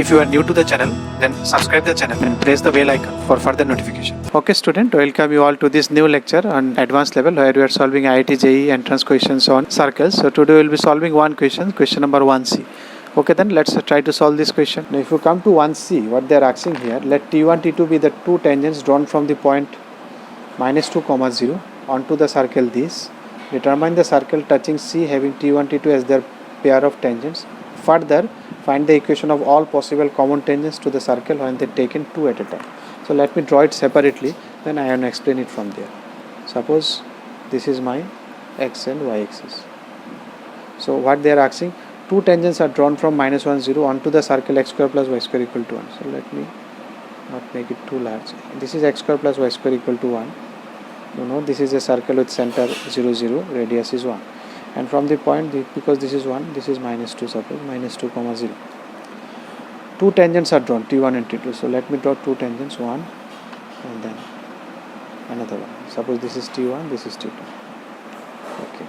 If you are new to the channel, then subscribe the channel and press the bell icon for further notification. Okay student, welcome you all to this new lecture on advanced level where we are solving IIT JEE entrance questions on circles. So today we will be solving one question number 1C. Okay, then let's try to solve this question. Now if you come to 1C, what they are asking here, let T1, T2 be the two tangents drawn from the point -2, 0 onto the circle this. Determine the circle touching C having T1, T2 as their pair of tangents. Further, find the equation of all possible common tangents to the circle when they are taken two at a time. So let me draw it separately, then I will explain it from there. Suppose this is my x and y axis. So what they are asking, two tangents are drawn from -1, 0 onto the circle x square plus y square equal to 1. So let me not make it too large. This is x square plus y square equal to 1. You know, this is a circle with center 0, 0, radius is 1. And from the point, because this is 1, this is -2, suppose -2, 0. Two tangents are drawn, T1 and T2. So let me draw two tangents, one and then another one. Suppose this is T1, this is T2. Okay.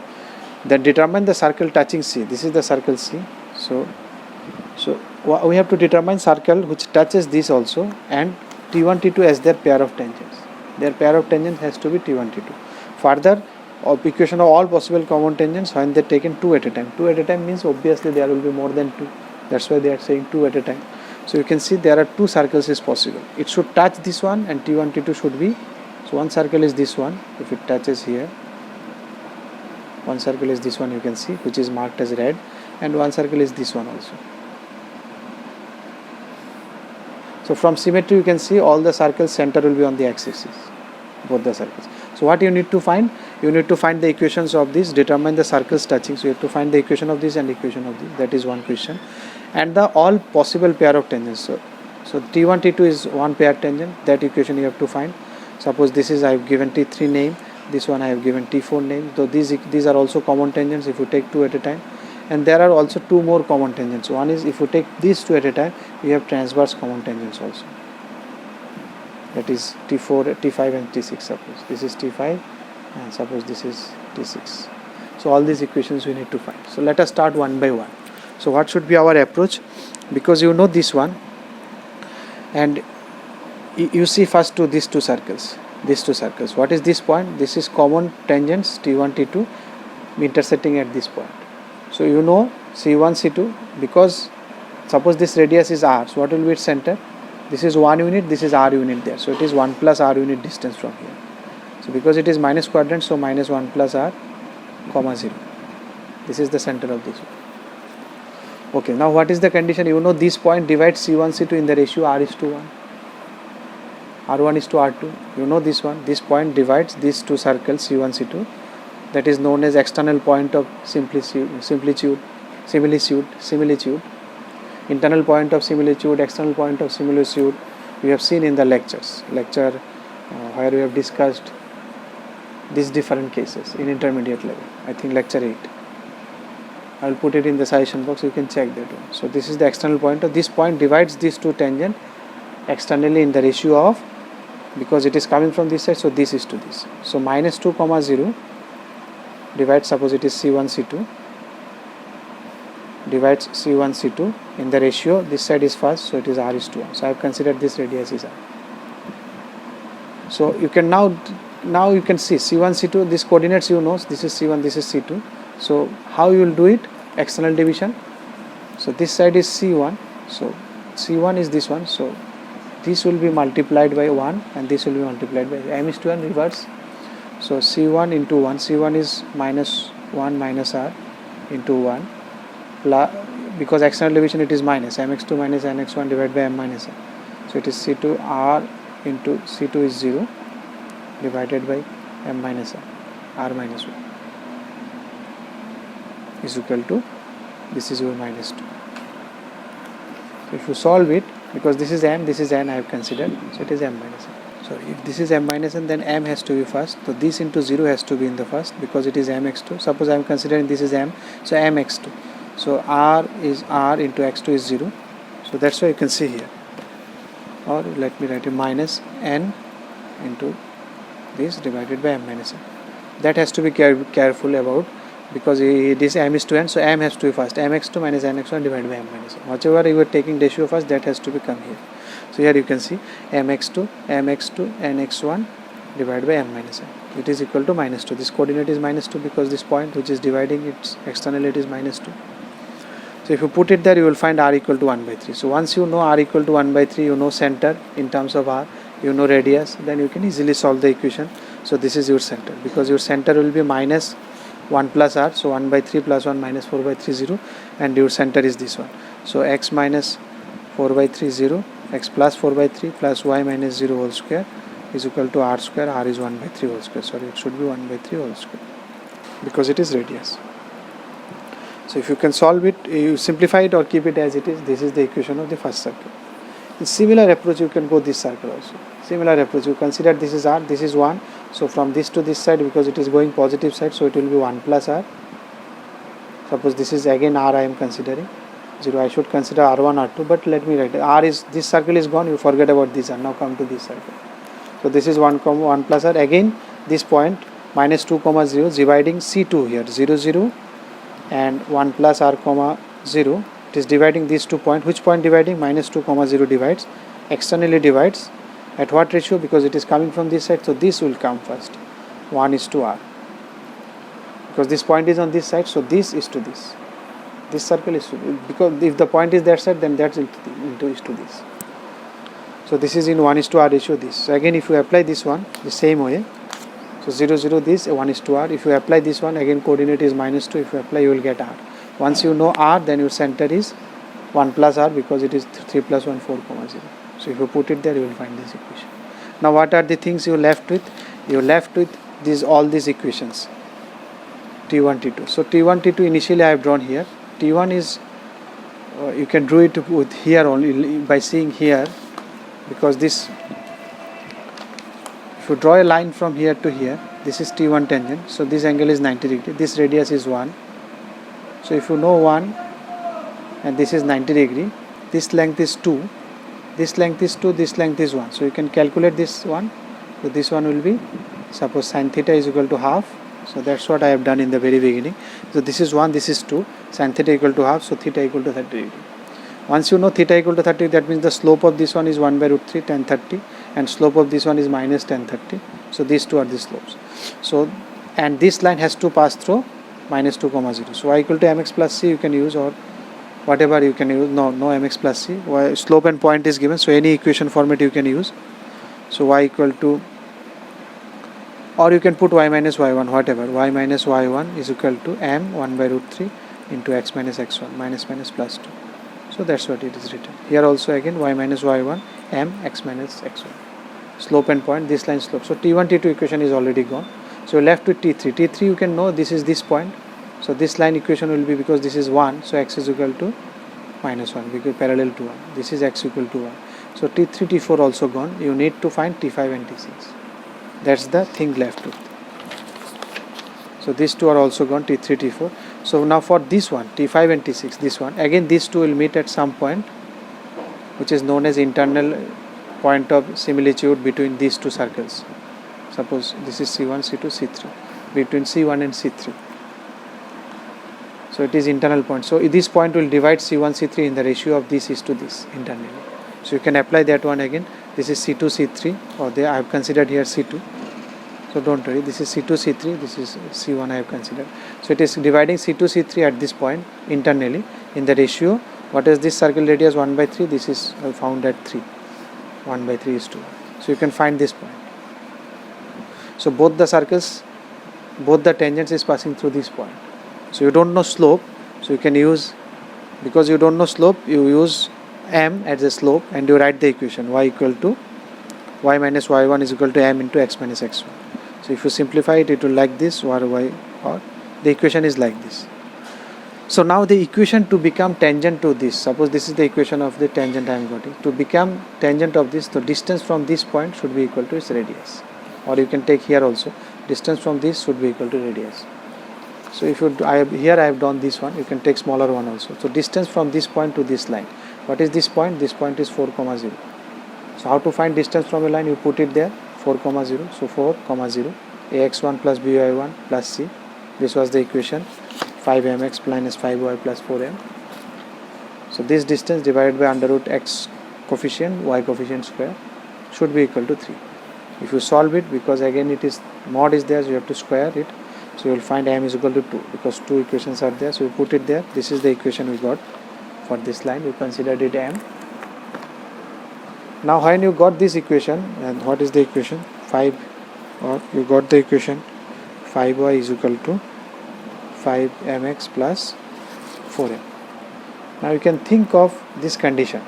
Then determine the circle touching C. This is the circle C. So we have to determine circle which touches this also and T1, T2 as their pair of tangents. Their pair of tangents has to be T1, T2. Further, equation of all possible common tangents when they are taken two at a time. Two at a time means obviously there will be more than two. That's why they are saying two at a time. So you can see there are two circles is possible. It should touch this one and T1, T2 should be. So one circle is this one. If it touches here, one circle is this one, you can see, which is marked as red, and one circle is this one also. So from symmetry you can see all the circles center will be on the x-axis, both the circles. So what you need to find? You need to find the equations of this, determine the circles touching. So you have to find the equation of this and equation of this. That is one question. And the all possible pair of tangents. So T1, T2 is one pair tangent. That equation you have to find. Suppose this is I have given T3 name. This one I have given T4 name. So these are also common tangents if you take two at a time. And there are also two more common tangents. One is if you take these two at a time, you have transverse common tangents also. That is T4, T5 and T6 suppose. This is T5 and suppose this is T6. So all these equations we need to find. So let us start one by one. So what should be our approach? Because you know this one and you see first to these two circles. These two circles. What is this point? This is common tangents T1, T2 intersecting at this point. So you know C1, C2 because suppose this radius is R. So what will be its center? This is 1 unit, this is R unit there. So it is 1 plus R unit distance from here. So because it is minus quadrant, so -1 plus R, 0. This is the center of this one. Okay, now what is the condition? You know this point divides C1, C2 in the ratio R is to 1. R1 is to R2. You know this one. This point divides these two circles C1, C2. That is known as external point of similitude. Internal point of similitude, external point of similitude, we have seen in the lecture where we have discussed these different cases in intermediate level. I think lecture 8. I will put it in the suggestion box, you can check that one. So this is the external point of this point divides these two tangent externally in the ratio of, because it is coming from this side, so this is to this. So -2, 0 divides, suppose it is C1, C2, divides C1, C2 in the ratio, this side is first, so it is R is to 1. So I have considered this radius is R. So you can now you can see C1, C2, this coordinates you know, this is C1, this is C2. So how you will do it? External division. So this side is C1, so C1 is this one, so this will be multiplied by 1 and this will be multiplied by m is to 1 reverse. So C1 into 1, C1 is -1 minus R into 1. Because external division it is minus mx2 minus nx1 divided by m minus n. So it is C2 R into C2 is 0 divided by m minus n, R minus 1 is equal to, this is your -2. So if you solve it, because this is m, this is n I have considered, so it is m minus n. So if this is m minus n, then m has to be first. So this into 0 has to be in the first because it is mx2. Suppose I am considering this is m, so mx2. So R is R into x2 is 0. So that's why you can see here. Or let me write it minus n into this divided by m minus n. That has to be careful about because this m is to n, so m has to be first. mx2 minus nx1 divided by m minus 1. Whatever you are taking ratio first, that has to become here. So here you can see mx2 nx1 divided by m minus n. It is equal to minus 2. This coordinate is minus 2 because this point which is dividing its externally it is minus 2. So if you put it there, you will find r equal to 1 by 3. So once you know r equal to 1 by 3, you know center in terms of r, you know radius, then you can easily solve the equation. So this is your center, because your center will be minus 1 plus r, so 1 by 3 plus 1 minus 4 by 3 0, and your center is this one. So x minus 4 by 3 0, x plus 4 by 3 plus y minus 0 whole square is equal to r square. R is 1 by 3 whole square. Sorry, it should be 1 by 3 whole square because it is radius. So if you can solve it, you simplify it or keep it as it is. This is the equation of the first circle. In similar approach, you can go this circle also. Similar approach, you consider this is r, this is 1. So from this to this side, because it is going positive side, so it will be 1 plus r. Suppose this is again r I am considering 0. I should consider r1, r2, but let me write it. R is, this circle is gone, you forget about this r. Now come to this circle. So this is 1 plus r. Again this point minus 2 comma 0 dividing C2 here 0 0 and 1 plus r comma 0. It is dividing these 2 points. Which point dividing? Minus 2 comma 0 divides, externally divides. At what ratio? Because it is coming from this side, so this will come first. 1 is to r. Because this point is on this side, so this is to this. This circle is to this. Because if the point is that side, then that's is to this. So this is in 1 is to r ratio this. So again, if you apply this one the same way, so 0 0 this 1 is to r. If you apply this one, again coordinate is minus 2. If you apply, you will get r. Once you know r, then your center is 1 plus r, because it is 3 plus 1 4 comma 0. So if you put it there, you will find this equation. Now what are the things you left with? You left with all these equations, T1 T2. So T1 T2 initially I have drawn here. T1 is you can draw it with here only by seeing here, because this, if you draw a line from here to here, this is T1 tangent, so this angle is 90 degree, this radius is 1. So if you know 1 and this is 90 degree, this length is 2, this length is 2, this length is 1. So you can calculate this one. So this one will be, suppose sin theta is equal to half. So that's what I have done in the very beginning. So this is 1, this is 2, sin theta equal to half, so theta equal to 30 degree. Once you know theta equal to 30, that means the slope of this one is 1 by root 3 tan 30, and slope of this one is minus tan 30. So these two are the slopes. So, and this line has to pass through minus 2 comma 0. So y equal to mx plus c you can use, or whatever you can use. No mx plus c. Y, slope and point is given, so any equation format you can use. So y equal to, or you can put y minus y1, whatever. Y minus y1 is equal to m 1 by root 3 into x minus x1 minus plus 2. So that's what it is written. Here also again y minus y1 m x minus x1. Slope and point, this line slope. So T1 T2 equation is already gone. So left with T3. T3 you can know this is this point. So this line equation will be, because this is 1, so x is equal to minus 1, because parallel to 1. This is x equal to 1. So T3 T4 also gone. You need to find T5 and T6. That's the thing left with. So these two are also gone, T3 T4. So now for this one, T5 and T6, this one, again these two will meet at some point, which is known as internal point of similitude between these two circles. Suppose this is C1, C2, C3, between C1 and C3. So it is internal point. So this point will divide C1, C3 in the ratio of this is to this internally. So you can apply that one again. This is C2, C3, or I have considered here C2. So don't worry, this is C2, C3, this is C1 I have considered. So it is dividing C2, C3 at this point internally in the ratio. What is this circle radius? 1 by 3, this is found at 3. 1 by 3 is 2. So you can find this point. So both the circles, both the tangents is passing through this point. So you don't know slope, so you can use, because you don't know slope, you use m as a slope and you write the equation y equal to y minus y1 is equal to m into x minus x1. So if you simplify it, it will like this, or y, or the equation is like this. So now the equation to become tangent to this, suppose this is the equation of the tangent I am getting. To become tangent of this, the distance from this point should be equal to its radius. Or you can take here also, distance from this should be equal to radius. So if you, here I have done this one, you can take smaller one also. So distance from this point to this line. What is this point? This point is 4, 0. So how to find distance from a line? You put it there, 4, 0. So 4, 0, ax1 plus by1 plus c. This was the equation. 5mx minus 5y plus 4m. So this distance divided by under root x coefficient, y coefficient square should be equal to 3. If you solve it, because again it is mod is there, so you have to square it. So you will find m is equal to 2 because two equations are there. So you put it there. This is the equation we got for this line. We considered it m. Now when you got this equation, and what is the equation? 5, or you got the equation 5y is equal to 5mx plus 4m. Now you can think of this condition.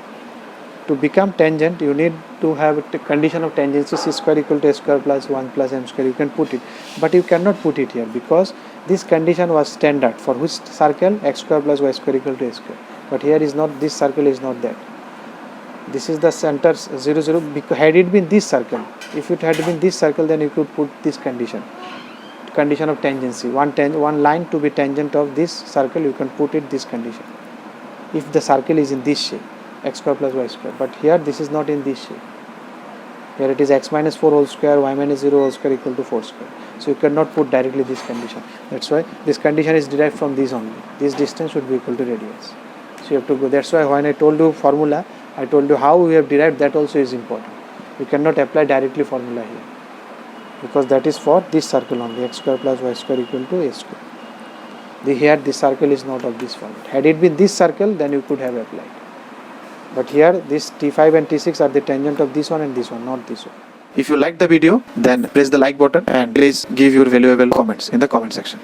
To become tangent, you need to have a condition of tangency c square equal to a square plus 1 plus m square. You can put it, but you cannot put it here because this condition was standard for which circle? X square plus y square equal to a square. But here is not, this circle is not that. This is the center 0 0. Had it been this circle, if it had been this circle, then you could put this condition of tangency. One line to be tangent of this circle, you can put it this condition if the circle is in this shape, x square plus y square. But here this is not in this shape. Here it is x minus 4 whole square, y minus 0 whole square equal to 4 square. So you cannot put directly this condition. That's why this condition is derived from this only. This distance should be equal to radius. So you have to go. That's why when I told you formula, I told you how we have derived, that also is important. You cannot apply directly formula here because that is for this circle only, x square plus y square equal to a square. Here this circle is not of this format. Had it been this circle, then you could have applied. But here this T5 and T6 are the tangent of this one and this one, not this one. If you like the video, then press the like button and please give your valuable comments in the comment section.